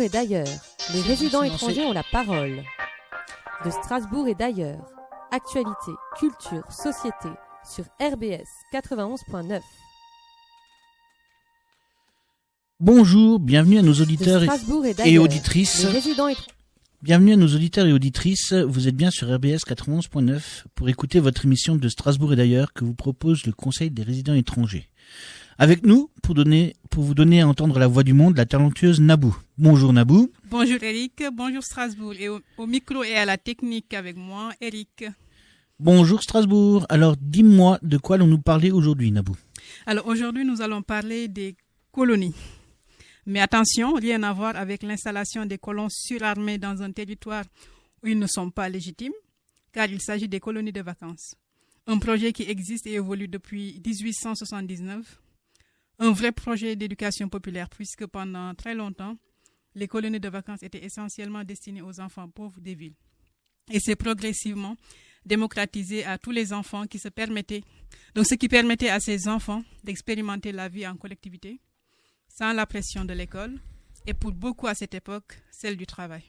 Et d'ailleurs, les résidents étrangers ont la parole. De Strasbourg et d'ailleurs, actualité, culture, société, sur RBS 91.9. Bonjour, bienvenue à nos auditeurs et auditrices. Bienvenue à nos auditeurs et auditrices, vous êtes bien sur RBS 91.9 pour écouter votre émission de Strasbourg et d'ailleurs que vous propose le Conseil des résidents étrangers. Avec nous, pour vous donner à entendre la voix du monde, la talentueuse Nabou. Bonjour Nabou. Bonjour Eric, bonjour Strasbourg. Et au micro et à la technique avec moi, Eric. Bonjour Strasbourg. Alors dis-moi de quoi allons-nous parler aujourd'hui Nabou? Alors aujourd'hui nous allons parler des colonies. Mais attention, rien à voir avec l'installation des colons surarmés dans un territoire où ils ne sont pas légitimes, car il s'agit des colonies de vacances. Un projet qui existe et évolue depuis 1879. Un vrai projet d'éducation populaire puisque pendant très longtemps, les colonies de vacances étaient essentiellement destinées aux enfants pauvres des villes. Et c'est progressivement démocratisé à tous les enfants qui se permettaient, donc ce qui permettait à ces enfants d'expérimenter la vie en collectivité, sans la pression de l'école, et pour beaucoup à cette époque, celle du travail.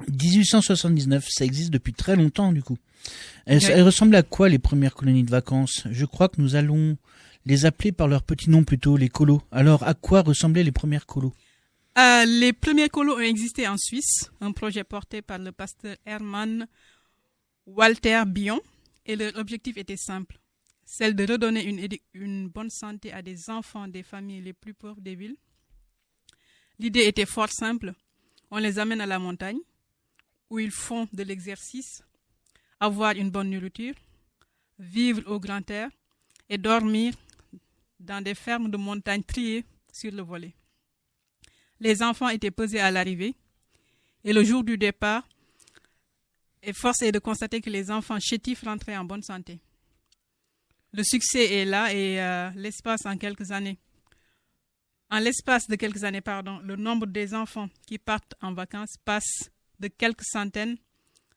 1879, ça existe depuis très longtemps du coup. Elles ressemblaient à quoi les premières colonies de vacances? Je crois que nous allons les appeler par leur petit nom plutôt, les colos. Alors à quoi ressemblaient les premières colos? Les premiers colos ont existé en Suisse, un projet porté par le pasteur Hermann Walter Bion, et leur objectif était simple, celle de redonner une bonne santé à des enfants des familles les plus pauvres des villes. L'idée était fort simple, on les amène à la montagne, où ils font de l'exercice, avoir une bonne nourriture, vivre au grand air et dormir dans des fermes de montagne triées sur le volet. Les enfants étaient pesés à l'arrivée et le jour du départ, force est de constater que les enfants chétifs rentraient en bonne santé. Le succès est là et l'espace de quelques années, le nombre des enfants qui partent en vacances passe de quelques centaines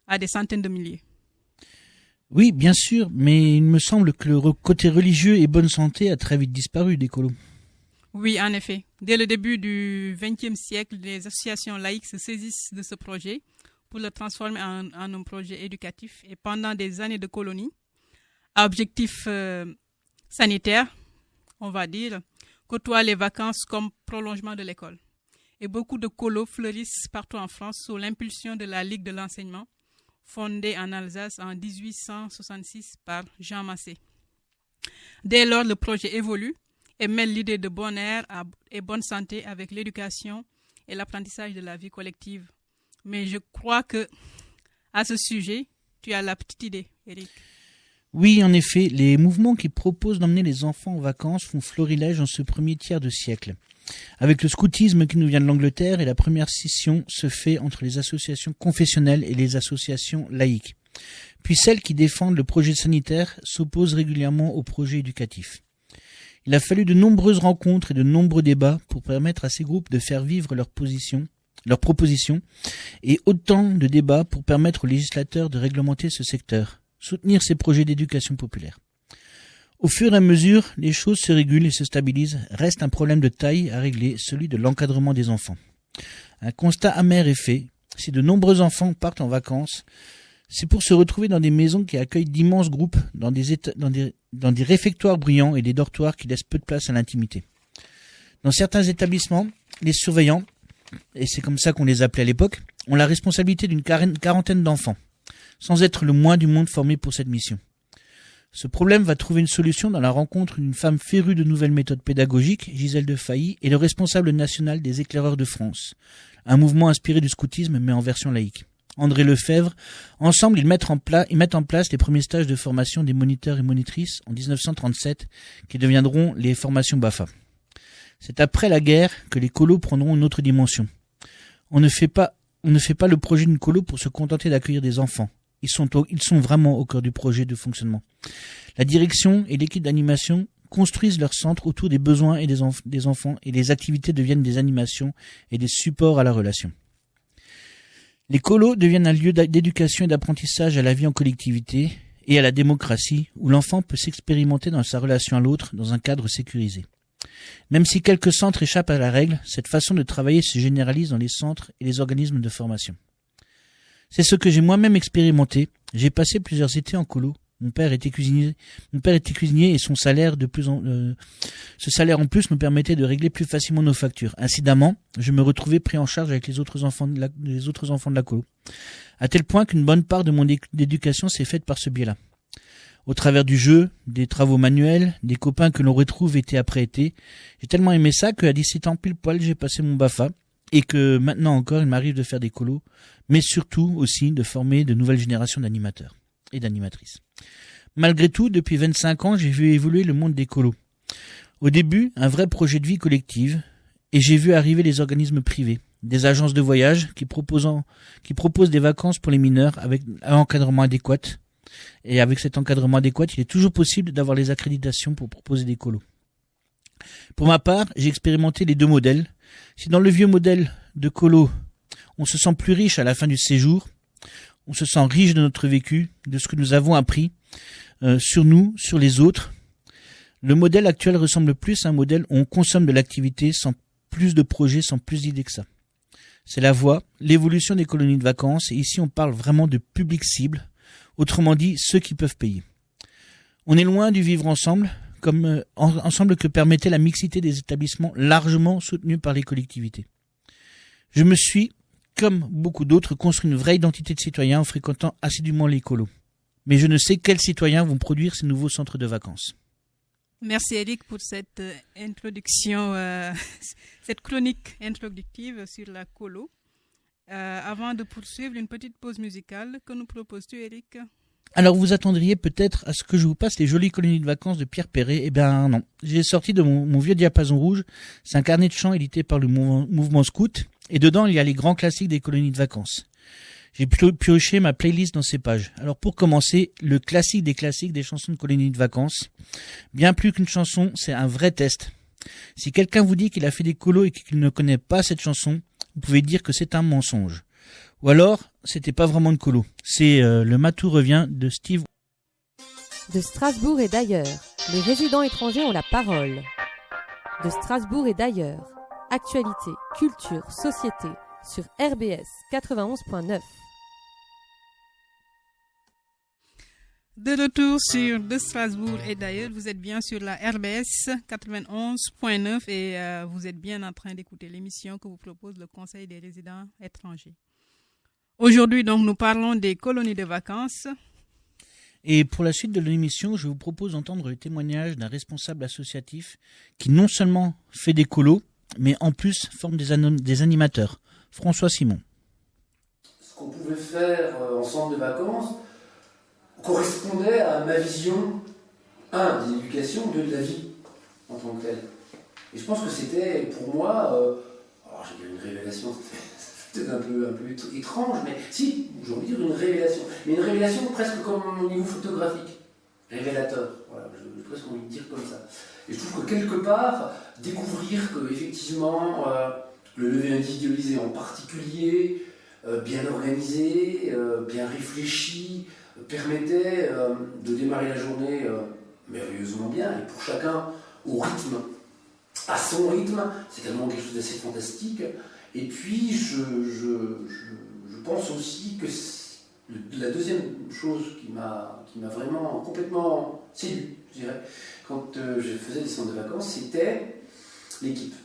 à des centaines de milliers. Oui, bien sûr, mais il me semble que le côté religieux et bonne santé a très vite disparu des colos. Oui, en effet. Dès le début du XXe siècle, les associations laïques se saisissent de ce projet pour le transformer en un projet éducatif. Et pendant des années de colonie, à objectif sanitaire, on va dire, côtoient les vacances comme prolongement de l'école. Et beaucoup de colos fleurissent partout en France sous l'impulsion de la Ligue de l'enseignement, fondée en Alsace en 1866 par Jean Massé. Dès lors, le projet évolue et mêle l'idée de bon air et bonne santé avec l'éducation et l'apprentissage de la vie collective. Mais je crois que, à ce sujet, tu as la petite idée, Eric. Oui, en effet, les mouvements qui proposent d'emmener les enfants en vacances font florilège en ce premier tiers de siècle. Avec le scoutisme qui nous vient de l'Angleterre et la première scission se fait entre les associations confessionnelles et les associations laïques. Puis celles qui défendent le projet sanitaire s'opposent régulièrement au projet éducatif. Il a fallu de nombreuses rencontres et de nombreux débats pour permettre à ces groupes de faire vivre leurs propositions et autant de débats pour permettre aux législateurs de réglementer ce secteur, soutenir ces projets d'éducation populaire. Au fur et à mesure, les choses se régulent et se stabilisent. Reste un problème de taille à régler, celui de l'encadrement des enfants. Un constat amer est fait. Si de nombreux enfants partent en vacances, c'est pour se retrouver dans des maisons qui accueillent d'immenses groupes, dans des réfectoires bruyants et des dortoirs qui laissent peu de place à l'intimité. Dans certains établissements, les surveillants, et c'est comme ça qu'on les appelait à l'époque, ont la responsabilité d'une quarantaine d'enfants, sans être le moins du monde formé pour cette mission. Ce problème va trouver une solution dans la rencontre d'une femme férue de nouvelles méthodes pédagogiques, Gisèle de Failly, et le responsable national des éclaireurs de France, un mouvement inspiré du scoutisme mais en version laïque. André Lefebvre. Ensemble, ils mettent en place les premiers stages de formation des moniteurs et monitrices en 1937, qui deviendront les formations BAFA. C'est après la guerre que les colos prendront une autre dimension. On ne fait pas le projet d'une colo pour se contenter d'accueillir des enfants. Ils sont vraiment au cœur du projet de fonctionnement. La direction et l'équipe d'animation construisent leur centre autour des besoins et des enfants et les activités deviennent des animations et des supports à la relation. Les colos deviennent un lieu d'éducation et d'apprentissage à la vie en collectivité et à la démocratie où l'enfant peut s'expérimenter dans sa relation à l'autre dans un cadre sécurisé. Même si quelques centres échappent à la règle, cette façon de travailler se généralise dans les centres et les organismes de formation. C'est ce que j'ai moi-même expérimenté. J'ai passé plusieurs étés en colo. Mon père était cuisinier et son salaire ce salaire en plus nous permettait de régler plus facilement nos factures. Incidemment, je me retrouvais pris en charge avec les autres enfants de la colo. À tel point qu'une bonne part de mon éducation s'est faite par ce biais-là. Au travers du jeu, des travaux manuels, des copains que l'on retrouve été après été, j'ai tellement aimé ça qu'à 17 ans pile poil, j'ai passé mon BAFA et que maintenant encore, il m'arrive de faire des colos, mais surtout aussi de former de nouvelles générations d'animateurs et d'animatrices. Malgré tout, depuis 25 ans, j'ai vu évoluer le monde des colos. Au début, un vrai projet de vie collective, et j'ai vu arriver les organismes privés, des agences de voyage qui proposent des vacances pour les mineurs avec un encadrement adéquat. Et avec cet encadrement adéquat, il est toujours possible d'avoir les accréditations pour proposer des colos. Pour ma part, j'ai expérimenté les deux modèles. Si dans le vieux modèle de colo, on se sent plus riche à la fin du séjour, on se sent riche de notre vécu, de ce que nous avons appris sur nous, sur les autres. Le modèle actuel ressemble plus à un modèle où on consomme de l'activité sans plus de projets, sans plus d'idées que ça. C'est la voie, l'évolution des colonies de vacances, et ici on parle vraiment de public cible, autrement dit ceux qui peuvent payer. On est loin du vivre ensemble, ensemble que permettait la mixité des établissements largement soutenus par les collectivités. Je me suis, comme beaucoup d'autres, construit une vraie identité de citoyen en fréquentant assidûment les colos. Mais je ne sais quels citoyens vont produire ces nouveaux centres de vacances. Merci Eric pour cette introduction, cette chronique introductive sur la colo. Avant de poursuivre, une petite pause musicale. Que nous proposes-tu, Eric ? Alors vous attendriez peut-être à ce que je vous passe les jolies colonies de vacances de Pierre Perret. Eh bien non, j'ai sorti de mon vieux diapason rouge. C'est un carnet de chants édité par le mouvement Scout. Et dedans, il y a les grands classiques des colonies de vacances. J'ai pioché ma playlist dans ces pages. Alors pour commencer, le classique des chansons de colonies de vacances. Bien plus qu'une chanson, c'est un vrai test. Si quelqu'un vous dit qu'il a fait des colos et qu'il ne connaît pas cette chanson, vous pouvez dire que c'est un mensonge. Ou alors, c'était pas vraiment de colo. C'est Le Matou revient de Steve. De Strasbourg et d'ailleurs, les résidents étrangers ont la parole. De Strasbourg et d'ailleurs, actualité, culture, société, sur RBS 91.9. De retour sur De Strasbourg et d'ailleurs, vous êtes bien sur la RBS 91.9 et vous êtes bien en train d'écouter l'émission que vous propose le Conseil des résidents étrangers. Aujourd'hui, donc, nous parlons des colonies de vacances. Et pour la suite de l'émission, je vous propose d'entendre le témoignage d'un responsable associatif qui non seulement fait des colos, mais en plus forme des animateurs. François Simon. Ce qu'on pouvait faire en centre de vacances correspondait à ma vision, de l'éducation, de la vie en tant que telle. Et je pense que c'était pour moi, alors j'ai dit une révélation, c'est peut-être un peu étrange, mais si, j'ai envie de dire une révélation. Mais une révélation presque comme au niveau photographique, révélateur, voilà, j'ai presque envie de dire comme ça. Et je trouve que quelque part, découvrir qu'effectivement, le lever individualisé en particulier, bien organisé, bien réfléchi, permettait de démarrer la journée merveilleusement bien, et pour chacun au rythme, à son rythme, c'est tellement quelque chose d'assez fantastique. Et puis je pense aussi que la deuxième chose qui m'a vraiment complètement séduit, je dirais, quand je faisais des centres de vacances, c'était l'équipe.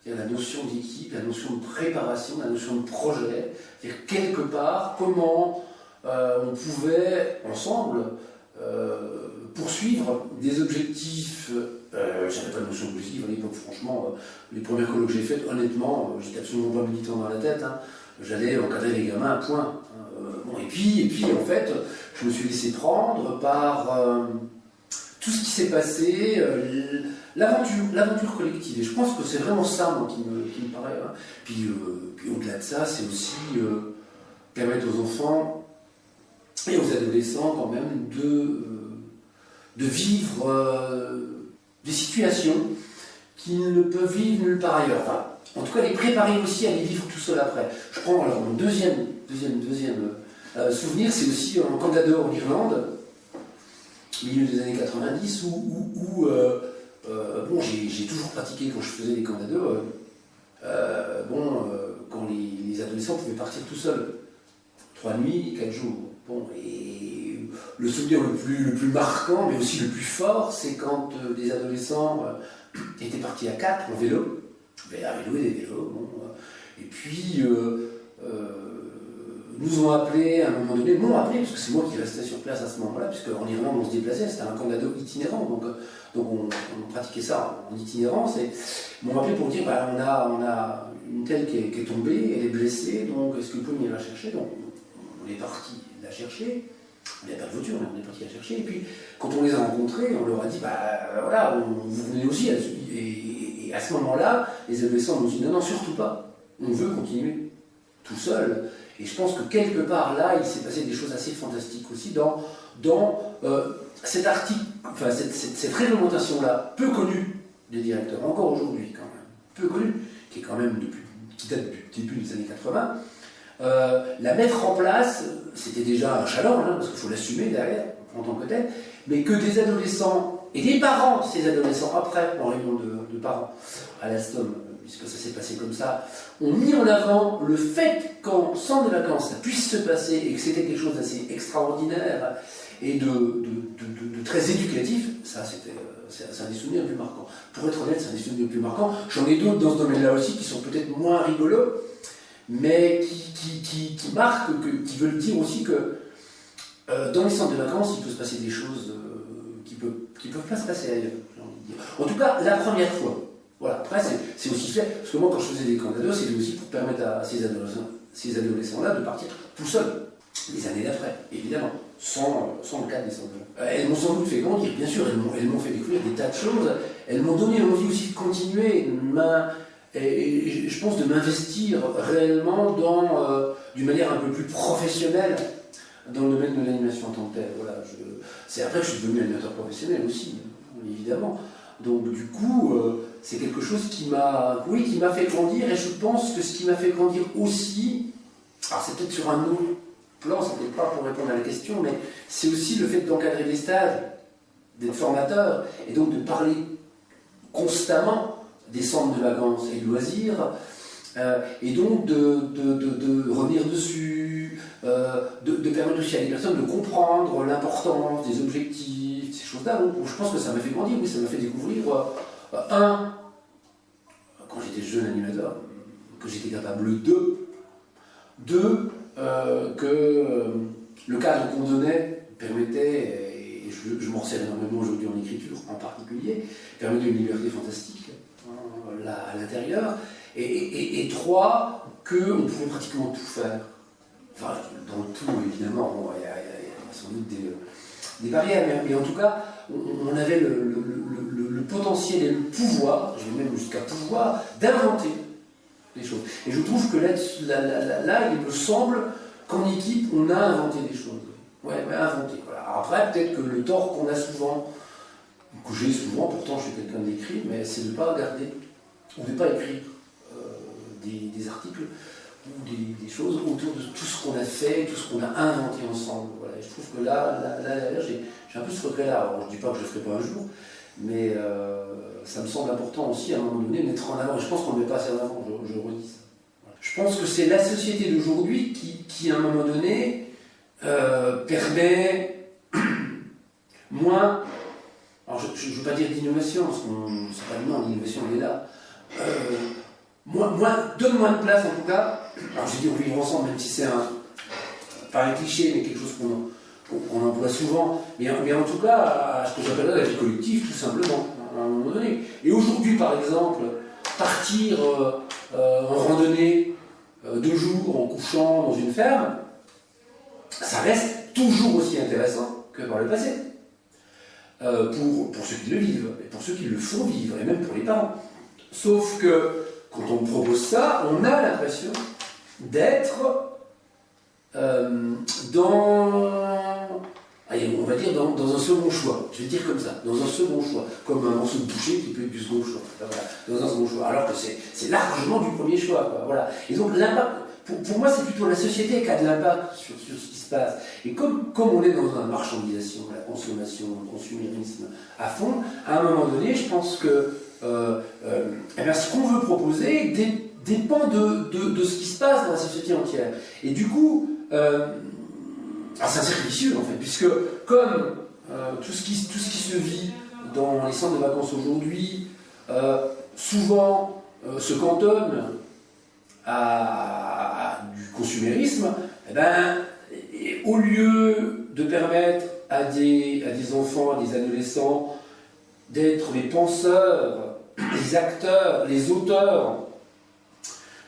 C'est-à-dire la notion d'équipe, la notion de préparation, la notion de projet, c'est-à-dire quelque part comment on pouvait ensemble poursuivre des objectifs. J'avais pas de notion d'objectif à l'époque, franchement. Les premières colos que j'ai faites, honnêtement, j'étais absolument pas militant dans la tête. J'allais encadrer les gamins à point. Et puis, en fait, je me suis laissé prendre par tout ce qui s'est passé, l'aventure collective. Et je pense que c'est vraiment ça, moi, qui me paraît. Puis au-delà de ça, c'est aussi permettre aux enfants et aux adolescents quand même de vivre des situations qu'ils ne peuvent vivre nulle part ailleurs. Enfin, en tout cas, les préparer aussi à les vivre tout seul après. Je prends alors mon deuxième souvenir, c'est aussi en Canada en Irlande, milieu des années 90, où bon, j'ai toujours pratiqué quand je faisais des camps d'ados. Quand les adolescents pouvaient partir tout seuls, 3 nuits, 4 jours. Bon, et le souvenir le plus marquant, mais aussi le plus fort, c'est quand des adolescents étaient partis à 4 en vélo, à vélo et des vélos, bon, et puis nous ont appelés à un moment donné, m'ont appelé, parce que c'est moi qui restais sur place à ce moment-là, puisque en Irlande on se déplaçait, c'était un camp d'ado itinérant, donc on pratiquait ça en itinérance, et m'ont appelé pour dire, bah, on a une telle qui est tombée, elle est blessée, donc est-ce que vous pouvez venir la chercher? Donc on est parti la chercher, il n'y a pas de voiture, mais on est parti la chercher, et puis quand on les a rencontrés, on leur a dit, bah voilà, vous venez aussi, et à ce moment-là, les adolescents nous ont dit, non, surtout pas, on veut continuer tout seul. Et je pense que quelque part là, il s'est passé des choses assez fantastiques aussi dans cet article, enfin cette réglementation-là, peu connue des directeurs, encore aujourd'hui quand même, peu connue, qui est quand même qui date du début des années 80, la mettre en place, c'était déjà un challenge, hein, parce qu'il faut l'assumer derrière, en tant que tel, mais que des adolescents, et des parents, ces adolescents, après, en réunion de parents, à l'Alstom, puisque ça s'est passé comme ça, ont mis en avant le fait qu'en centre de vacances, ça puisse se passer, et que c'était quelque chose d'assez extraordinaire, et de très éducatif, ça c'est un des souvenirs les plus marquants. Pour être honnête, c'est un des souvenirs les plus marquants. J'en ai d'autres dans ce domaine-là aussi, qui sont peut-être moins rigolos, mais qui marquent, qui veulent dire aussi que dans les centres de vacances, il peut se passer des choses qui peuvent pas se passer ailleurs, j'ai envie de dire. En tout cas, la première fois. Voilà. Après, c'est aussi fait, parce que moi, quand je faisais des camps d'ados, c'était aussi pour permettre à ces adolescents-là de partir tout seuls, les années d'après, évidemment, sans le cadre des centres. Elles m'ont sans doute fait grandir, bien sûr, elles m'ont fait découvrir des tas de choses, elles m'ont donné envie aussi de continuer, et je pense de m'investir réellement d'une manière un peu plus professionnelle dans le domaine de l'animation en tant que telle. Voilà, c'est après que je suis devenu animateur professionnel aussi, évidemment. Donc du coup, c'est quelque chose qui m'a fait grandir, et je pense que ce qui m'a fait grandir aussi, alors c'est peut-être sur un autre plan, c'est peut-être pas pour répondre à la question, mais c'est aussi le fait d'encadrer des stages, d'être formateur, et donc de parler constamment des centres de vacances et de loisirs, et donc de revenir dessus, de permettre aussi à des personnes de comprendre l'importance des objectifs, ces choses-là. Donc, je pense que ça m'a fait grandir, oui, ça m'a fait découvrir, quand j'étais jeune animateur, que j'étais capable que le cadre qu'on donnait permettait, et je m'en sers énormément aujourd'hui en écriture en particulier, permettait une liberté fantastique à l'intérieur, et 3, qu'on pouvait pratiquement tout faire. Enfin, dans le tout, évidemment, il y a sans doute des barrières, mais en tout cas, on avait le potentiel et le pouvoir, je vais même jusqu'à pouvoir, d'inventer des choses. Et je trouve que là, il me semble qu'en équipe, on a inventé des choses. Ouais, inventé. Voilà. Après, peut-être que le tort qu'on a souvent, que j'ai souvent, pourtant je suis quelqu'un d'écrit, mais c'est de ne pas garder, ou de ne pas écrire des articles ou des choses autour de tout ce qu'on a fait, tout ce qu'on a inventé ensemble. Voilà. Et je trouve que là d'ailleurs, j'ai un peu ce regret-là. Alors, je ne dis pas que je ne le ferai pas un jour, mais ça me semble important aussi, à un moment donné, de mettre en avant. Et je pense qu'on ne le met pas assez en avant, je redis ça. Voilà. Je pense que c'est la société d'aujourd'hui qui, à un moment donné, permet moins. Alors, je ne veux pas dire d'innovation, parce que c'est pas vraiment l'innovation, elle est là. Donne moins de place, en tout cas. Alors, j'ai dit on vivre ensemble, même si c'est pas un cliché, mais quelque chose qu'on emploie souvent. Mais en tout cas, à ce que j'appellerais la vie collective, tout simplement, à un moment donné. Et aujourd'hui, par exemple, partir en randonnée 2 jours en couchant dans une ferme, ça reste toujours aussi intéressant que par le passé. Pour ceux qui le vivent, et pour ceux qui le font vivre, et même pour les parents. Sauf que, quand on propose ça, on a l'impression d'être on va dire dans un second choix. Je vais dire comme ça, dans un second choix. Comme un morceau de boucher qui peut être du second choix. Voilà, dans un second choix. Alors que c'est largement du premier choix. Quoi, voilà. Et donc, l'impact, pour moi, c'est plutôt la société qui a de l'impact sur ce qui se passe. Et comme on est dans une marchandisation, la consommation, le consumérisme à fond, à un moment donné, je pense que ce qu'on veut proposer dépend de ce qui se passe dans la société entière. Et du coup, c'est un cercle vicieux en fait, puisque comme tout ce qui se vit dans les centres de vacances aujourd'hui, souvent se cantonne à du consumérisme, et au lieu de permettre à des enfants, à des adolescents d'être les penseurs, les acteurs, les auteurs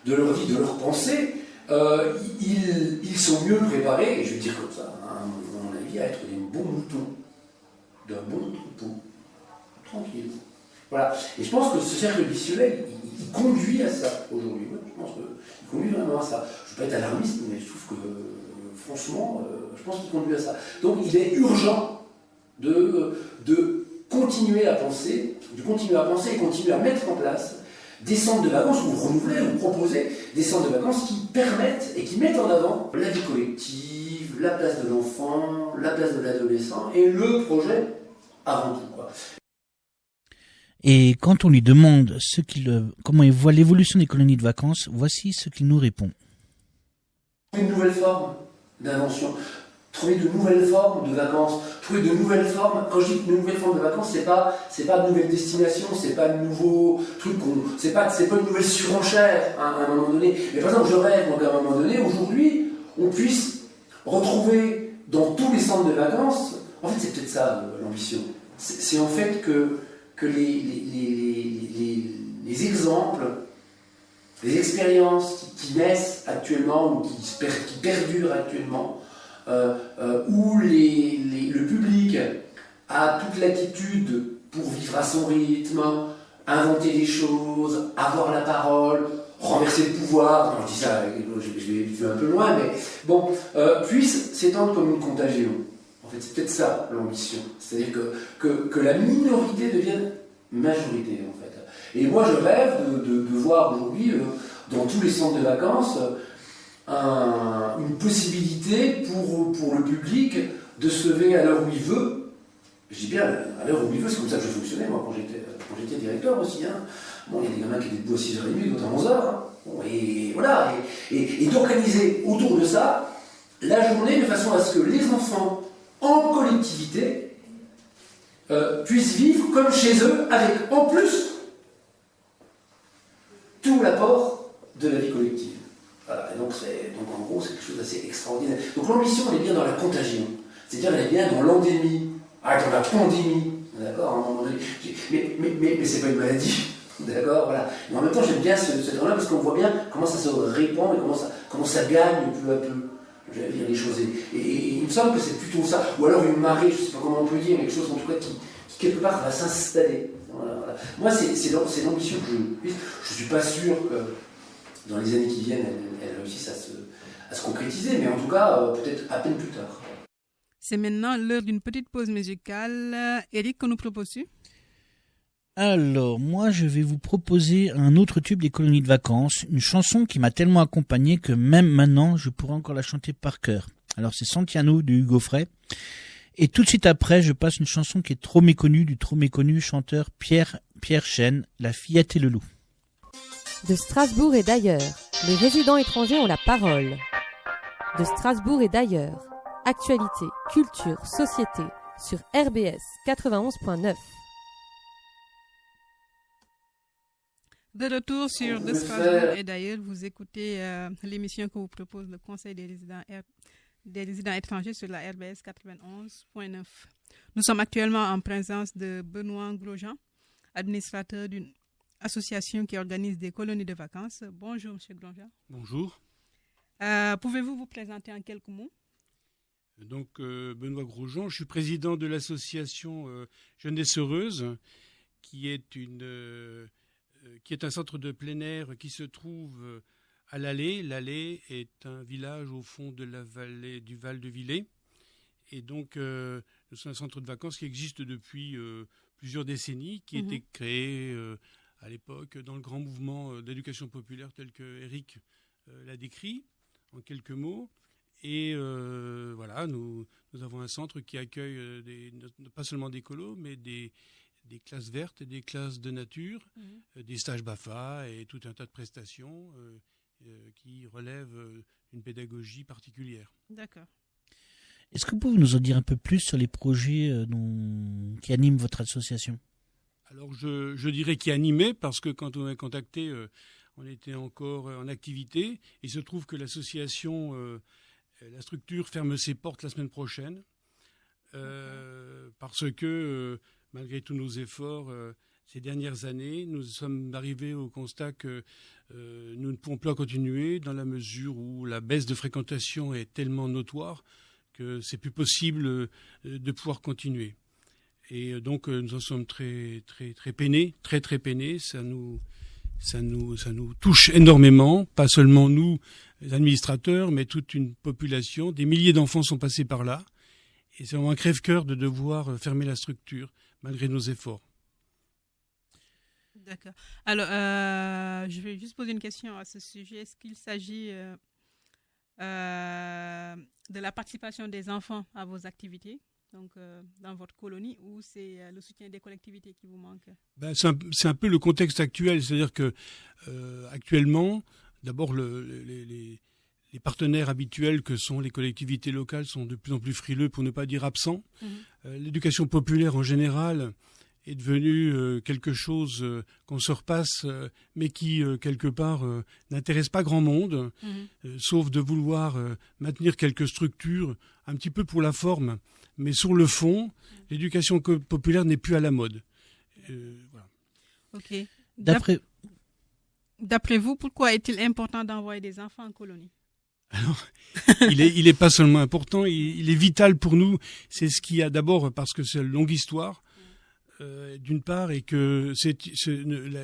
de leur vie, de leurs pensées, ils sont mieux préparés, et je vais dire comme ça, à mon avis, à être des bons moutons, d'un bon troupeau, tranquille. Voilà. Et je pense que ce cercle vicieux, il conduit à ça aujourd'hui. Ouais, je pense qu'il conduit vraiment à ça. Je ne veux pas être alarmiste, mais je trouve que, franchement, je pense qu'il conduit à ça. Donc il est urgent de continuer à penser, et continuer à mettre en place des centres de vacances, ou renouveler, ou proposer des centres de vacances qui permettent et qui mettent en avant la vie collective, la place de l'enfant, la place de l'adolescent, et le projet avant tout, quoi. Et quand on lui demande comment il voit l'évolution des colonies de vacances, voici ce qu'il nous répond. Une nouvelle forme d'invention, trouver de nouvelles formes de vacances, trouver de nouvelles formes. Quand je dis de nouvelles formes de vacances, c'est pas de nouvelles destinations, c'est pas de nouveaux trucs, c'est pas une nouvelle surenchère à un moment donné. Mais par exemple, je rêve qu'à un moment donné, aujourd'hui, on puisse retrouver dans tous les centres de vacances. En fait, c'est peut-être ça l'ambition. C'est en fait que les exemples, les expériences qui naissent actuellement ou qui perdurent actuellement, où le public a toute l'attitude pour vivre à son rythme, inventer des choses, avoir la parole, renverser le pouvoir, non, je dis ça, je vais un peu loin, mais bon, puisse s'étendre comme une contagion. En fait, c'est peut-être ça l'ambition. C'est-à-dire que la minorité devienne majorité, en fait. Et moi, je rêve de voir aujourd'hui, dans tous les centres de vacances, une possibilité pour le public de se lever à l'heure où il veut. Je dis bien à l'heure où il veut, c'est comme ça que je fonctionnais, moi, quand j'étais directeur aussi. Hein. Bon, il y a des gamins qui étaient debout à 6h30, d'autres à 11h. Hein. Bon, et voilà. Et d'organiser autour de ça la journée de façon à ce que les enfants, en collectivité, puissent vivre comme chez eux, avec en plus tout l'apport de la vie collective. Voilà, et donc en gros, c'est quelque chose d'assez extraordinaire. Donc l'ambition, elle est bien dans la contagion, c'est-à-dire elle est bien dans l'endémie, dans la pandémie, d'accord, à un moment donné. Mais c'est pas une maladie, d'accord, voilà. Mais en même temps, j'aime bien ce terme-là parce qu'on voit bien comment ça se répand et comment ça gagne peu à peu. J'allais dire les choses. Et il me semble que c'est plutôt ça. Ou alors une marée, je ne sais pas comment on peut dire, mais quelque chose en tout cas qui quelque part va s'installer. Voilà. Moi, c'est l'ambition que je ne suis pas sûr que dans les années qui viennent, elle réussisse à se concrétiser, mais en tout cas, peut-être à peine plus tard. C'est maintenant l'heure d'une petite pause musicale. Eric, que nous proposes-tu ? Alors, moi, je vais vous proposer un autre tube des colonies de vacances, une chanson qui m'a tellement accompagné que même maintenant, je pourrais encore la chanter par cœur. Alors, c'est Santiano de Hugo Frey. Et tout de suite après, je passe une chanson qui est trop méconnue, du trop méconnu chanteur Pierre Chêne, La Fillette et le Loup. De Strasbourg et d'ailleurs, les résidents étrangers ont la parole. De Strasbourg et d'ailleurs, actualité, culture, société, sur RBS 91.9. De retour sur De Strasbourg et d'ailleurs, vous écoutez l'émission que vous propose le Conseil des résidents étrangers sur la RBS 91.9. Nous sommes actuellement en présence de Benoît Grosjean, administrateur d'une association qui organise des colonies de vacances. Bonjour, M. Grosjean. Bonjour. Pouvez-vous vous présenter en quelques mots ? Donc, Benoît Grosjean, je suis président de l'association Jeunesse Heureuse, qui est un centre de plein air qui se trouve à l'Allée. L'Allée est un village au fond de la vallée du Val de Villers. Et donc, nous sommes un centre de vacances qui existe depuis plusieurs décennies, qui a été créé à l'époque dans le grand mouvement d'éducation populaire tel que Eric l'a décrit. en quelques mots. Et voilà, nous avons un centre qui accueille pas seulement des colos, mais des classes vertes et des classes de nature, des stages BAFA et tout un tas de prestations qui relèvent d'une pédagogie particulière. D'accord. Est-ce que vous pouvez nous en dire un peu plus sur les projets qui animent votre association ? Alors je dirais qui animait, parce que quand on m'a contacté, on était encore en activité. Il se trouve que l'association, la structure ferme ses portes la semaine prochaine, parce que malgré tous nos efforts ces dernières années, nous sommes arrivés au constat que nous ne pouvons plus continuer, dans la mesure où la baisse de fréquentation est tellement notoire que c'est plus possible de pouvoir continuer. Et donc nous en sommes très très très peinés, très très peinés. Ça nous touche énormément, pas seulement nous, les administrateurs, mais toute une population. Des milliers d'enfants sont passés par là. Et c'est vraiment un crève-cœur de devoir fermer la structure, malgré nos efforts. D'accord. Alors, je vais juste poser une question à ce sujet. Est-ce qu'il s'agit de la participation des enfants à vos activités, donc dans votre colonie, ou c'est le soutien des collectivités qui vous manque ? C'est un peu le contexte actuel. C'est-à-dire que actuellement, d'abord, les partenaires habituels que sont les collectivités locales sont de plus en plus frileux, pour ne pas dire absents. L'éducation populaire en général est devenue quelque chose qu'on se repasse, mais qui, quelque part, n'intéresse pas grand monde, sauf de vouloir maintenir quelques structures, un petit peu pour la forme. Mais sur le fond, l'éducation populaire n'est plus à la mode. Voilà. Ok. D'après vous, pourquoi est-il important d'envoyer des enfants en colonie ? Alors, il est pas seulement important, il est vital pour nous. C'est ce qu'il y a d'abord, parce que c'est une longue histoire, d'une part, et que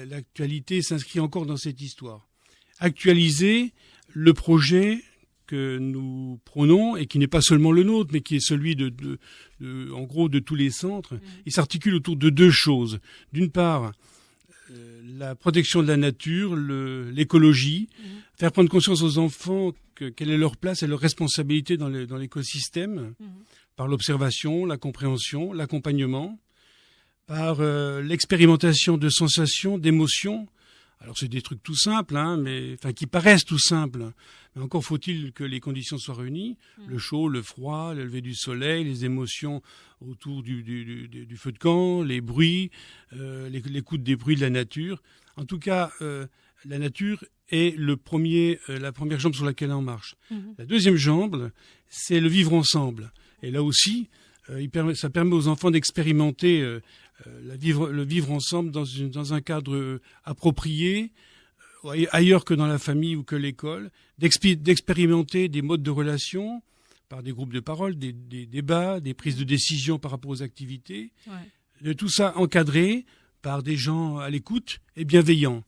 l'actualité s'inscrit encore dans cette histoire. Actualiser le projet que nous prônons, et qui n'est pas seulement le nôtre, mais qui est celui en gros, de tous les centres, il s'articule autour de deux choses. D'une part, la protection de la nature, l'écologie, faire prendre conscience aux enfants quelle est leur place et leur responsabilité dans l'écosystème, par l'observation, la compréhension, l'accompagnement, par l'expérimentation de sensations, d'émotions. Alors c'est des trucs tout simples, qui paraissent tout simples. Mais encore faut-il que les conditions soient réunies. Le chaud, le froid, le lever du soleil, les émotions autour du feu de camp, les bruits, l'écoute des bruits de la nature. En tout cas, la nature est la première jambe sur laquelle on marche. La deuxième jambe, c'est le vivre ensemble. Et là aussi, ça permet aux enfants d'expérimenter le vivre ensemble dans un cadre approprié, ailleurs que dans la famille ou que l'école, d'expérimenter des modes de relation par des groupes de parole, des débats, des prises de décision par rapport aux activités, de tout ça encadré par des gens à l'écoute et bienveillants.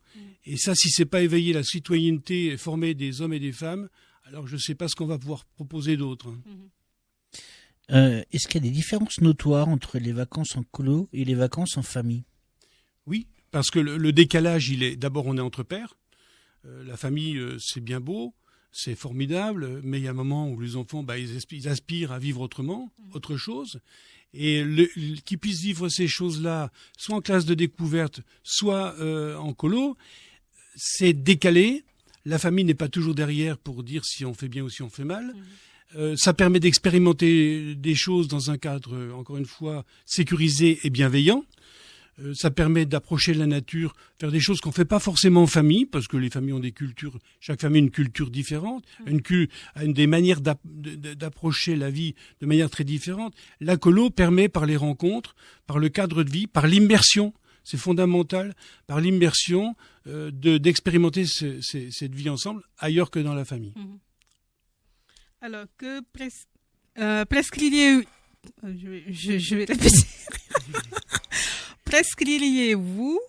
Et ça, si c'est pas éveiller la citoyenneté et former des hommes et des femmes, alors je ne sais pas ce qu'on va pouvoir proposer d'autre. Est-ce qu'il y a des différences notoires entre les vacances en colo et les vacances en famille ? Oui, parce que le décalage, d'abord on est entre pairs. La famille, c'est bien beau, c'est formidable, mais il y a un moment où les enfants, ils aspirent à vivre autrement, autre chose. Et qu'ils puissent vivre ces choses-là, soit en classe de découverte, soit en colo, c'est décalé. La famille n'est pas toujours derrière pour dire si on fait bien ou si on fait mal. Ça permet d'expérimenter des choses dans un cadre, encore une fois, sécurisé et bienveillant. Ça permet d'approcher la nature, faire des choses qu'on fait pas forcément en famille, parce que les familles ont des cultures, chaque famille a une culture différente, a des manières d'approcher la vie de manière très différente. La colo permet, par les rencontres, par le cadre de vie, par l'immersion, c'est fondamental, par l'immersion, d'expérimenter cette vie ensemble ailleurs que dans la famille. Alors, que prescririez... Je vais répéter. Prescririez-vous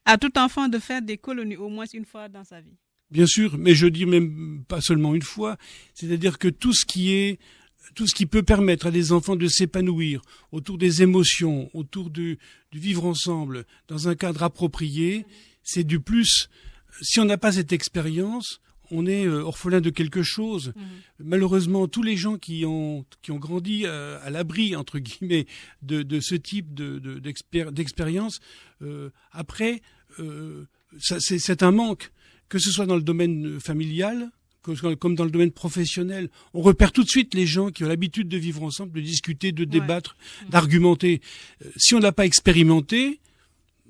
à tout enfant de faire des colonies au moins une fois dans sa vie ? Bien sûr, mais je dis même pas seulement une fois. C'est-à-dire que tout ce qui peut permettre à des enfants de s'épanouir autour des émotions, autour du vivre ensemble, dans un cadre approprié, c'est du plus. Si on n'a pas cette expérience, on est orphelin de quelque chose. Malheureusement, tous les gens qui ont grandi à l'abri, entre guillemets, de ce type d'expérience, après, c'est un manque, que ce soit dans le domaine familial, comme dans le domaine professionnel. On repère tout de suite les gens qui ont l'habitude de vivre ensemble, de discuter, de débattre, d'argumenter. Si on l'a pas expérimenté,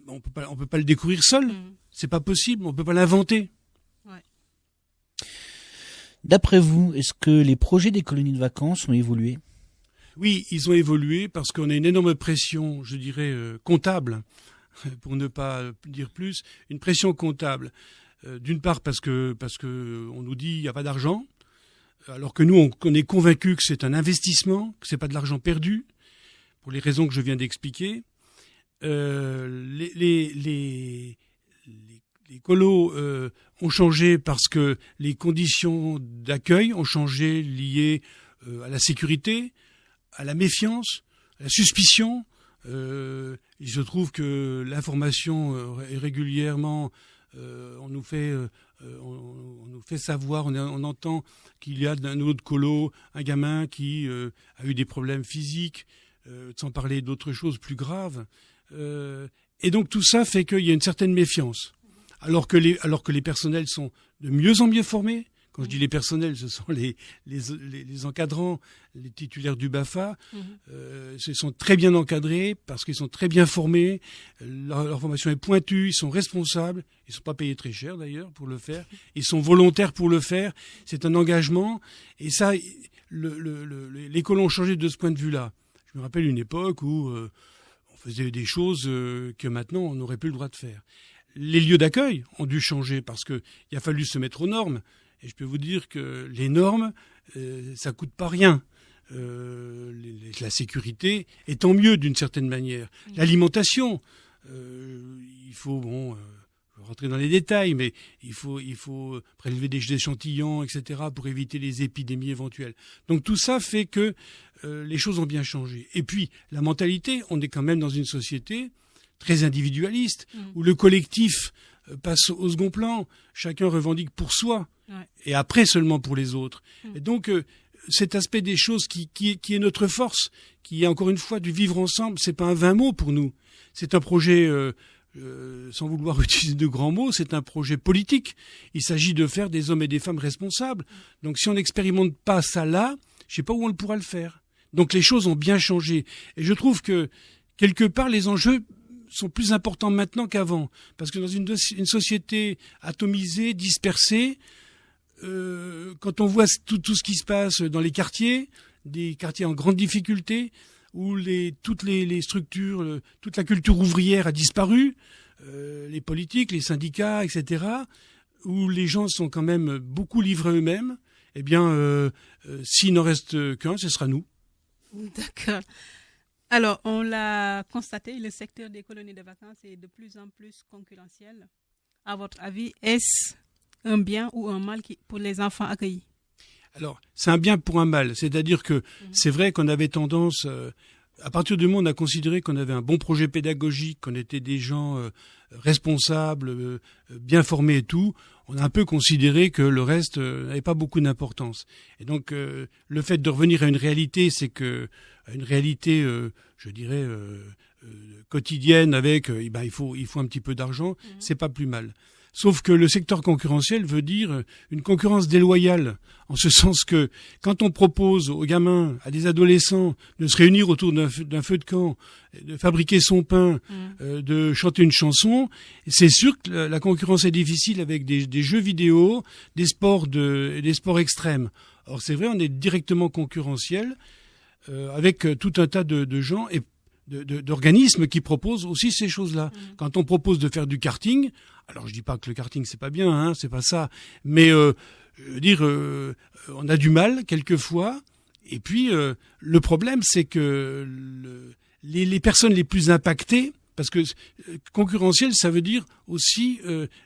on peut pas le découvrir seul. C'est pas possible, on peut pas l'inventer. D'après vous, est-ce que les projets des colonies de vacances ont évolué ? Oui, ils ont évolué parce qu'on a une énorme pression, je dirais, comptable, pour ne pas dire plus, une pression comptable. D'une part parce que on nous dit il n'y a pas d'argent, alors que nous on est convaincus que c'est un investissement, que c'est pas de l'argent perdu, pour les raisons que je viens d'expliquer. Les colos ont changé parce que les conditions d'accueil ont changé, liées à la sécurité, à la méfiance, à la suspicion. Il se trouve que l'information est régulièrement, on nous fait savoir, on entend qu'il y a d'un autre colo un gamin qui a eu des problèmes physiques, sans parler d'autres choses plus graves. Et donc tout ça fait qu'il y a une certaine méfiance. Alors que les personnels sont de mieux en mieux formés. Quand je dis les personnels, ce sont les encadrants, les titulaires du BAFA. Ils sont très bien encadrés parce qu'ils sont très bien formés. Leur formation est pointue, ils sont responsables. Ils ne sont pas payés très cher d'ailleurs pour le faire. Ils sont volontaires pour le faire. C'est un engagement. Et ça, les colons ont changé de ce point de vue-là. Je me rappelle une époque où on faisait des choses que maintenant on n'aurait plus le droit de faire. Les lieux d'accueil ont dû changer parce qu'il a fallu se mettre aux normes. Et je peux vous dire que les normes, ça coûte pas rien. La sécurité est tant mieux d'une certaine manière. L'alimentation, il faut rentrer dans les détails, mais il faut prélever des échantillons, etc., pour éviter les épidémies éventuelles. Donc tout ça fait que les choses ont bien changé. Et puis la mentalité, on est quand même dans une société très individualiste, où le collectif passe au second plan, chacun revendique pour soi, et après seulement pour les autres. Et donc, cet aspect des choses qui est notre force, qui est encore une fois du vivre ensemble, c'est pas un vain mot pour nous. C'est un projet, sans vouloir utiliser de grands mots, c'est un projet politique. Il s'agit de faire des hommes et des femmes responsables. Donc si on n'expérimente pas ça là, je sais pas où on pourra le faire. Donc les choses ont bien changé. Et je trouve que, quelque part, les enjeux sont plus importants maintenant qu'avant. Parce que dans une société atomisée, dispersée, quand on voit tout ce qui se passe dans les quartiers, des quartiers en grande difficulté, où toutes les structures, toute la culture ouvrière a disparu, les politiques, les syndicats, etc., où les gens sont quand même beaucoup livrés eux-mêmes, eh bien, s'il n'en reste qu'un, ce sera nous. D'accord. Alors, on l'a constaté, le secteur des colonies de vacances est de plus en plus concurrentiel. À votre avis, est-ce un bien ou un mal pour les enfants accueillis ? Alors, c'est un bien pour un mal. C'est-à-dire que c'est vrai qu'on avait tendance, à partir du moment où on a considéré qu'on avait un bon projet pédagogique, qu'on était des gens responsables, bien formés et tout, on a un peu considéré que le reste n'avait pas beaucoup d'importance. Et donc, le fait de revenir à une réalité, c'est que une réalité, je dirais, quotidienne avec, il faut un petit peu d'argent, c'est pas plus mal. Sauf que le secteur concurrentiel veut dire une concurrence déloyale, en ce sens que quand on propose aux gamins, à des adolescents, de se réunir autour d'un feu de camp, de fabriquer son pain, de chanter une chanson, c'est sûr que la concurrence est difficile avec des jeux vidéo, des sports extrêmes. Or c'est vrai, on est directement concurrentiel avec tout un tas de gens et d'organismes qui proposent aussi ces choses-là. Quand on propose de faire du karting, alors je dis pas que le karting c'est pas bien, hein, c'est pas ça, mais je veux dire, on a du mal quelquefois. Et puis le problème c'est que les personnes les plus impactées parce que concurrentiel, ça veut dire aussi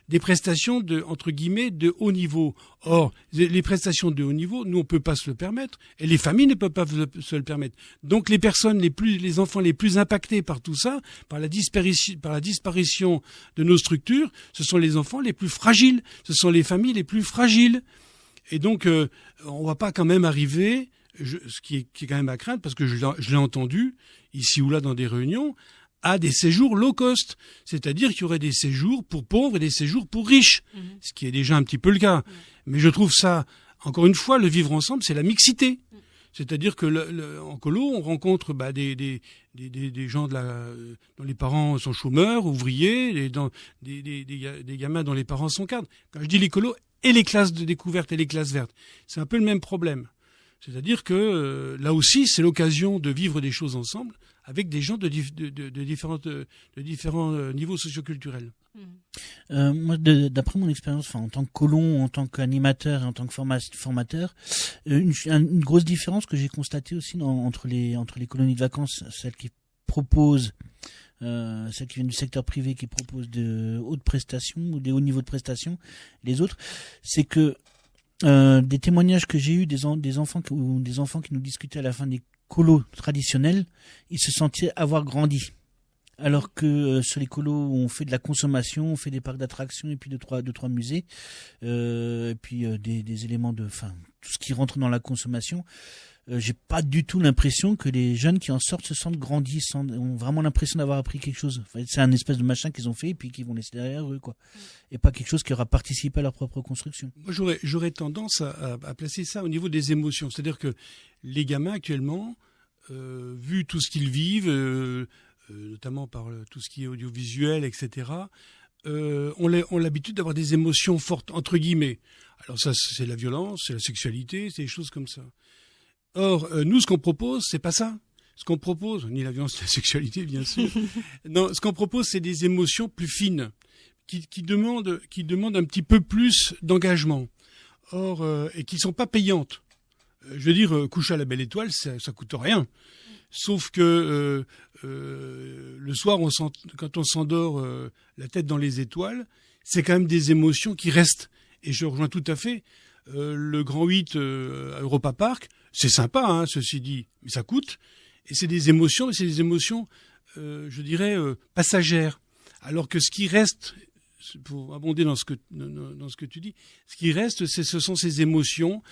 des prestations de, entre guillemets, de haut niveau. Or, les prestations de haut niveau, nous, on peut pas se le permettre, et les familles ne peuvent pas se le permettre. Donc, les enfants les plus impactés par tout ça, par la disparition de nos structures, ce sont les enfants les plus fragiles, ce sont les familles les plus fragiles. Et donc, on va pas quand même arriver, ce qui est quand même à craindre, parce que je l'ai entendu ici ou là dans des réunions, à des séjours low cost, c'est-à-dire qu'il y aurait des séjours pour pauvres et des séjours pour riches, ce qui est déjà un petit peu le cas. Mais je trouve ça, encore une fois, le vivre ensemble, c'est la mixité. C'est-à-dire que en colo, on rencontre des gens dont les parents sont chômeurs, ouvriers, des gamins dont les parents sont cadres. Quand je dis les colos et les classes de découverte et les classes vertes, c'est un peu le même problème. C'est-à-dire que là aussi, c'est l'occasion de vivre des choses ensemble avec des gens de différents niveaux socioculturels. Moi, d'après mon expérience, en tant que colon, en tant qu'animateur et en tant que formateur, une grosse différence que j'ai constatée aussi entre les colonies de vacances, celles qui proposent, celles qui viennent du secteur privé, qui proposent de hautes prestations ou des hauts niveaux de prestations, les autres, c'est que des témoignages que j'ai eus des enfants qui nous discutaient à la fin des colos traditionnels, ils se sentaient avoir grandi. Alors que sur les colos où on fait de la consommation, on fait des parcs d'attractions et puis deux, trois musées, et puis des éléments tout ce qui rentre dans la consommation, j'ai pas du tout l'impression que les jeunes qui en sortent se sentent grandis, ont vraiment l'impression d'avoir appris quelque chose. Enfin, c'est un espèce de machin qu'ils ont fait et puis qu'ils vont laisser derrière eux, quoi. Et pas quelque chose qui aura participé à leur propre construction. Moi, j'aurais tendance à placer ça au niveau des émotions. C'est-à-dire que les gamins actuellement, vu tout ce qu'ils vivent, notamment par tout ce qui est audiovisuel, etc., ont l'habitude d'avoir des émotions fortes, entre guillemets. Alors ça, c'est la violence, c'est la sexualité, c'est des choses comme ça. Or, nous, ce qu'on propose, c'est pas ça. Ce qu'on propose, ni la violence, ni la sexualité, bien sûr. Non, ce qu'on propose, c'est des émotions plus fines, qui demandent un petit peu plus d'engagement. Or, et qui sont pas payantes. Je veux dire, coucher à la belle étoile, ça coûte rien. Sauf que le soir, quand on s'endort la tête dans les étoiles, c'est quand même des émotions qui restent. Et je rejoins tout à fait le Grand 8 à Europa Park. C'est sympa, hein, ceci dit, mais ça coûte. Et c'est des émotions, je dirais, passagères. Alors que ce qui reste, pour abonder dans ce que tu dis, ce qui reste, ce sont ces émotions,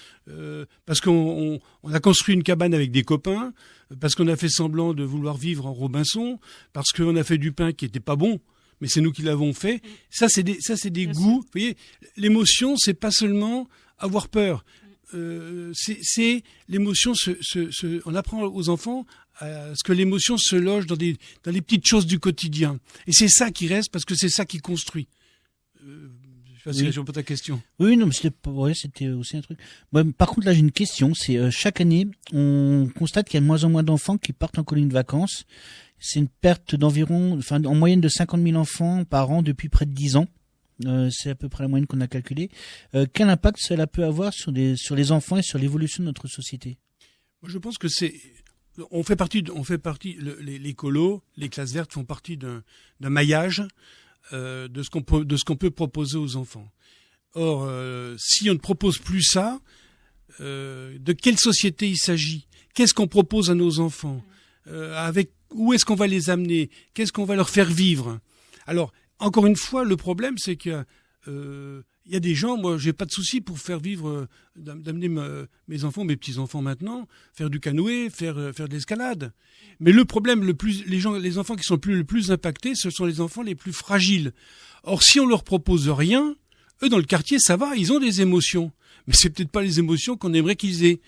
parce qu'on a construit une cabane avec des copains, parce qu'on a fait semblant de vouloir vivre en Robinson, parce qu'on a fait du pain qui était pas bon, mais c'est nous qui l'avons fait. Ça, c'est des goûts. Vous voyez, l'émotion, c'est pas seulement avoir peur. C'est l'émotion. On apprend aux enfants à ce que l'émotion se loge dans les petites choses du quotidien. Et c'est ça qui reste, parce que c'est ça qui construit. Je sais pas si je réponds à ta question. Oui, non, mais c'était aussi un truc. Bon, par contre, là, j'ai une question. C'est chaque année, on constate qu'il y a de moins en moins d'enfants qui partent en colonie de vacances. C'est une perte en moyenne de 50 000 enfants par an depuis près de 10 ans. C'est à peu près la moyenne qu'on a calculée. Quel impact cela peut avoir sur les enfants et sur l'évolution de notre société? Moi, je pense que les colos, les classes vertes font partie d'un maillage de ce qu'on peut proposer aux enfants. Or, si on ne propose plus ça, de quelle société il s'agit? Qu'est-ce qu'on propose à nos enfants? Où est-ce qu'on va les amener? Qu'est-ce qu'on va leur faire vivre? Alors, encore une fois, le problème, c'est que y a des gens, moi, j'ai pas de souci pour faire vivre, d'amener mes enfants, mes petits-enfants maintenant, faire du canoë, faire de l'escalade. Mais le problème, les enfants qui sont le plus impactés, ce sont les enfants les plus fragiles. Or, si on leur propose rien, eux, dans le quartier, ça va, ils ont des émotions. Mais c'est peut-être pas les émotions qu'on aimerait qu'ils aient.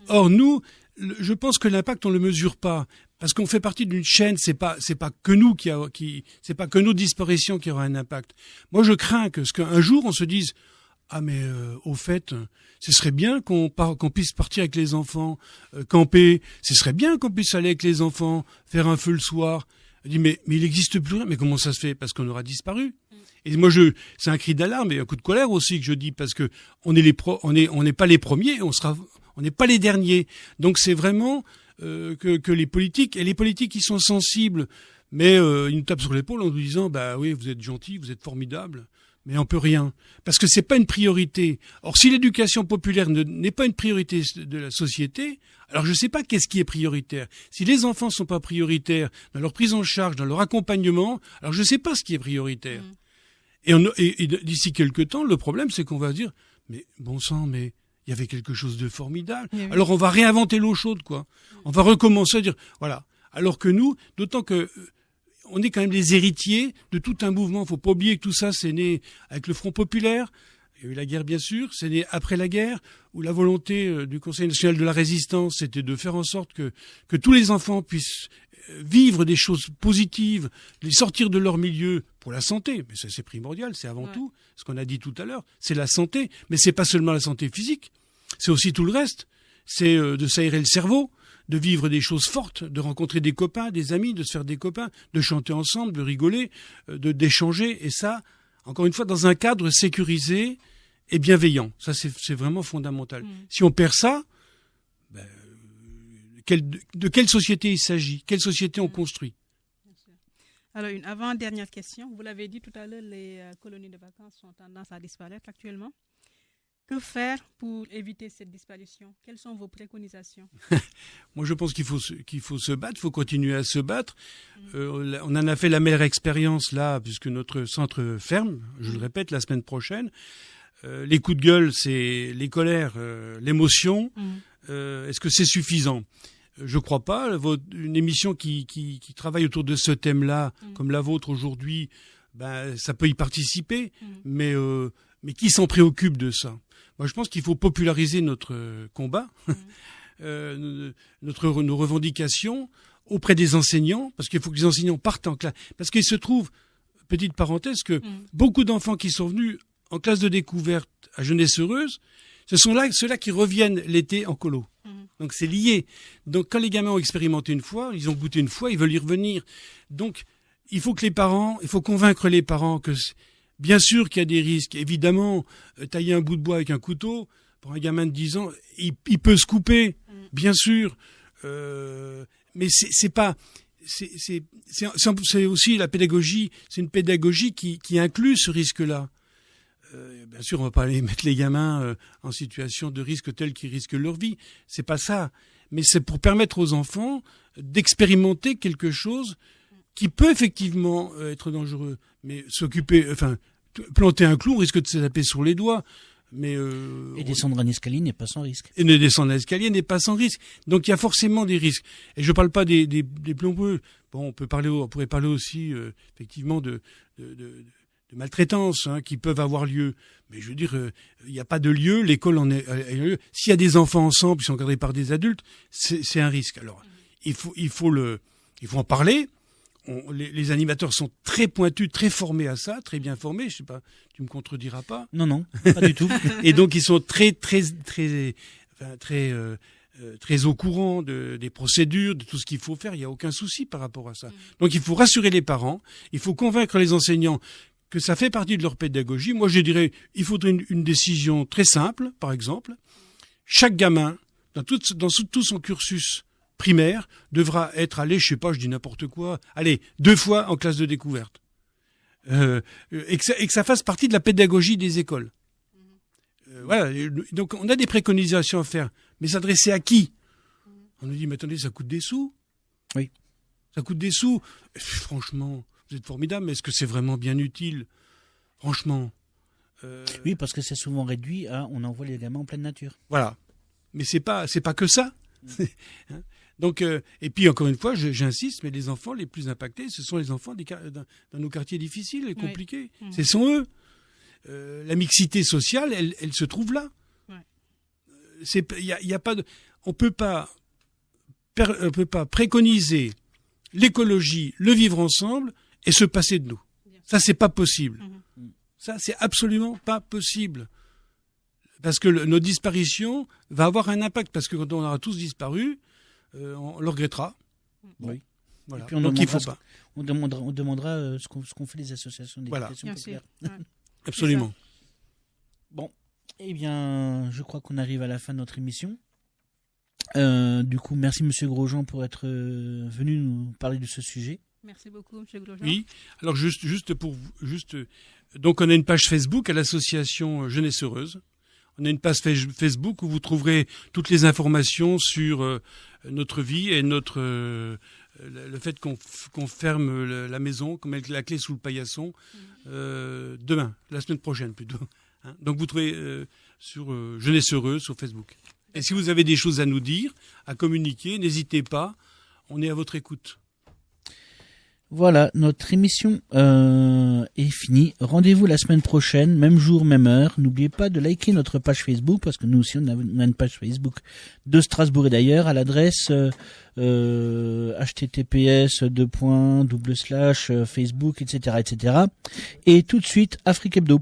Or, nous, je pense que l'impact, on le mesure pas. Parce qu'on fait partie d'une chaîne, c'est pas que nous c'est pas que nos disparitions qui aura un impact. Moi, je crains qu'un jour on se dise, ah mais au fait, ce serait bien qu'on puisse partir avec les enfants, camper. Ce serait bien qu'on puisse aller avec les enfants, faire un feu le soir. Je dis mais il n'existe plus rien. Mais comment ça se fait? Parce qu'on aura disparu. Et moi c'est un cri d'alarme et un coup de colère aussi que je dis, parce que on n'est pas les premiers, on n'est pas les derniers. Donc c'est vraiment que les politiques qui sont sensibles, Mais ils nous tapent sur l'épaule en nous disant, bah oui, vous êtes gentils, vous êtes formidables, mais on peut rien. Parce que c'est pas une priorité. Or, si l'éducation populaire n'est pas une priorité de la société, alors je sais pas qu'est-ce qui est prioritaire. Si les enfants sont pas prioritaires dans leur prise en charge, dans leur accompagnement, alors je sais pas ce qui est prioritaire. Et d'ici quelques temps, le problème, c'est qu'on va dire, mais bon sang, mais il y avait quelque chose de formidable. Oui. Alors on va réinventer l'eau chaude, quoi. On va recommencer à dire, voilà. Alors que nous, d'autant que on est quand même les héritiers de tout un mouvement. Il faut pas oublier que tout ça, c'est né avec le Front populaire. Il y a eu la guerre, bien sûr. C'est né après la guerre, où la volonté du Conseil national de la résistance, c'était de faire en sorte que tous les enfants puissent vivre des choses positives, les sortir de leur milieu pour la santé. Mais ça, c'est primordial. C'est avant tout ce qu'on a dit tout à l'heure. C'est la santé. Mais c'est pas seulement la santé physique. C'est aussi tout le reste. C'est de s'aérer le cerveau, de vivre des choses fortes, de rencontrer des copains, des amis, de se faire des copains, de chanter ensemble, de rigoler, d'échanger. Et ça, encore une fois, dans un cadre sécurisé et bienveillant. Ça, c'est vraiment fondamental. Si on perd ça, de quelle société il s'agit? Quelle société on construit? Alors, une avant-dernière question. Vous l'avez dit tout à l'heure, les colonies de vacances ont tendance à disparaître actuellement. Que faire pour éviter cette disparition? Quelles sont vos préconisations? Moi, je pense qu'il faut se battre, il faut continuer à se battre. On en a fait la meilleure expérience là, puisque notre centre ferme, je le répète, la semaine prochaine. Les coups de gueule, c'est les colères, l'émotion. Est-ce que c'est suffisant? Je crois pas. Une émission qui travaille autour de ce thème-là, comme la vôtre aujourd'hui, ça peut y participer, mais qui s'en préoccupe de ça? Moi, je pense qu'il faut populariser notre combat, nos revendications auprès des enseignants, parce qu'il faut que les enseignants partent en classe. Parce qu'il se trouve, petite parenthèse, que beaucoup d'enfants qui sont venus en classe de découverte à Jeunesse Heureuse, ce sont ceux-là qui reviennent l'été en colo. Donc c'est lié. Donc quand les gamins ont expérimenté une fois, ils ont goûté une fois, ils veulent y revenir. Donc il faut convaincre les parents que bien sûr qu'il y a des risques. Évidemment, tailler un bout de bois avec un couteau, pour un gamin de 10 ans, il peut se couper, bien sûr. Mais c'est aussi la pédagogie, c'est une pédagogie qui inclut ce risque-là. Bien sûr, on va pas aller mettre les gamins en situation de risque tel qu'ils risquent leur vie. C'est pas ça. Mais c'est pour permettre aux enfants d'expérimenter quelque chose qui peut effectivement être dangereux. Mais planter un clou, on risque de se taper sur les doigts. Mais et descendre un escalier n'est pas sans risque. Et ne descendre un escalier n'est pas sans risque. Donc il y a forcément des risques. Et je parle pas des plombeux. Bon, on pourrait parler aussi effectivement de maltraitance qui peuvent avoir lieu. Mais je veux dire, il n'y a pas de lieu, l'école en est lieu. S'il y a des enfants ensemble qui sont encadrés par des adultes, c'est un risque. Alors, il faut en parler. Les animateurs sont très pointus, très formés à ça, très bien formés. Je sais pas, tu me contrediras pas? Non, pas du tout. Et donc ils sont très au courant des procédures, de tout ce qu'il faut faire. Il n'y a aucun souci par rapport à ça. Donc il faut rassurer les parents, il faut convaincre les enseignants que ça fait partie de leur pédagogie. Moi, je dirais, il faudrait une décision très simple, par exemple. Chaque gamin, dans tout son cursus primaire, devra être allé, je dis n'importe quoi, 2 fois en classe de découverte. Et que ça fasse partie de la pédagogie des écoles. Voilà. Donc, on a des préconisations à faire. Mais s'adresser à qui? On nous dit, mais attendez, ça coûte des sous. Oui. Ça coûte des sous. Franchement, vous êtes formidable, mais est-ce que c'est vraiment bien utile? Franchement. Oui, parce que c'est souvent réduit à on envoie les gamins en pleine nature. Voilà. Mais c'est pas que ça. Donc, et puis encore une fois, j'insiste, mais les enfants les plus impactés, ce sont les enfants dans nos quartiers difficiles et compliqués. Ce sont eux. La mixité sociale, elle se trouve là. Y a pas on peut pas préconiser l'écologie, le vivre ensemble et se passer de nous. Ça, c'est pas possible. Ça, c'est absolument pas possible. Parce que notre disparition va avoir un impact. Parce que quand on aura tous disparu, on le regrettera. Oui. Voilà. Et puis donc il faut pas. On demandera ce qu'on fait les associations d'éducation populaire. Absolument. Bon, eh bien, je crois qu'on arrive à la fin de notre émission. Du coup, merci Monsieur Grosjean pour être venu nous parler de ce sujet. Merci beaucoup, M. Grosjean. Oui, alors donc on a une page Facebook à l'association Jeunesse Heureuse. On a une page Facebook où vous trouverez toutes les informations sur notre vie et le fait qu'on ferme la maison, qu'on met la clé sous le paillasson demain, la semaine prochaine plutôt. Hein. Donc vous trouvez sur Jeunesse Heureuse sur Facebook. Et si vous avez des choses à nous dire, à communiquer, n'hésitez pas, on est à votre écoute. Voilà, notre émission est finie. Rendez-vous la semaine prochaine, même jour, même heure. N'oubliez pas de liker notre page Facebook, parce que nous aussi on a une page Facebook de Strasbourg et d'ailleurs, à l'adresse https:// Facebook, etc., etc. Et tout de suite, Afrique Hebdo.